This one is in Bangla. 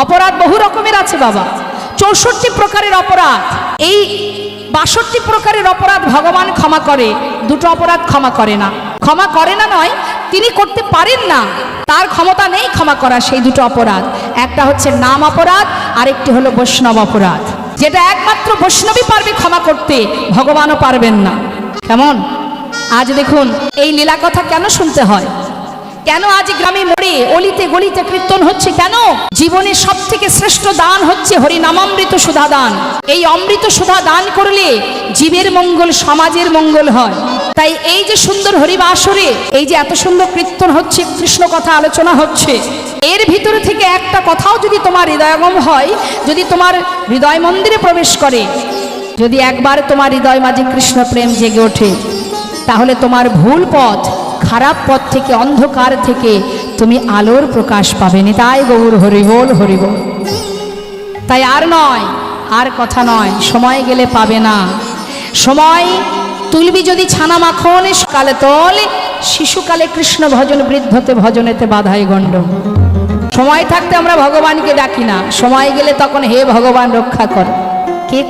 অপরাধ বহু রকমের আছে বাবা, 64 প্রকারের অপরাধ। এই 62 প্রকারের অপরাধ ভগবান ক্ষমা করে, দুটো অপরাধ ক্ষমা করে না। ক্ষমা করে না নয়, তিনি করতে পারেন না, তার ক্ষমতা নেই ক্ষমা করা। সেই দুটো অপরাধ, একটা হচ্ছে নাম অপরাধ, আরেকটি হলো বৈষ্ণব অপরাধ, যেটা একমাত্র বৈষ্ণবই পারবে ক্ষমা করতে, ভগবানও পারবেন না। কেমন? আজ দেখুন এই লীলা কথা কেন শুনতে হয়, কেন আজ গ্রামে মোড়ে অলিতে গলিতে কীর্তন হচ্ছে, কেন? জীবনের সব থেকে শ্রেষ্ঠ দান হচ্ছে হরিনামামৃত সুধা দান। এই অমৃত সুধা দান করলে জীবের মঙ্গল, সমাজের মঙ্গল হয়। তাই এই যে সুন্দর হরিবাসরে এই যে এত সুন্দর কীর্তন হচ্ছে, কৃষ্ণ কথা আলোচনা হচ্ছে, এর ভিতরে থেকে একটা কথাও যদি তোমার হৃদয়গম হয়, যদি তোমার হৃদয় মন্দিরে প্রবেশ করে, যদি একবার তোমার হৃদয় মাঝে কৃষ্ণ প্রেম জেগে ওঠে, তাহলে তোমার ভুল পথ, খারাপ পথ থেকে, অন্ধকার থেকে তুমি আলোর প্রকাশ পাবে। নিতাই গৌর হরিবোল হরিবোল। তাই আর নয়, আর কথা নয়, সময় গেলে পাবে না। সময় তুলবি যদি ছানা মাখন, কালে তল শিশুকালে কৃষ্ণ ভজন, বৃদ্ধতে ভজনেতে বাধাই গণ্ড। সময় থাকতে আমরা ভগবানকে ডাকি না, সময় গেলে তখন হে ভগবান রক্ষা কর। কে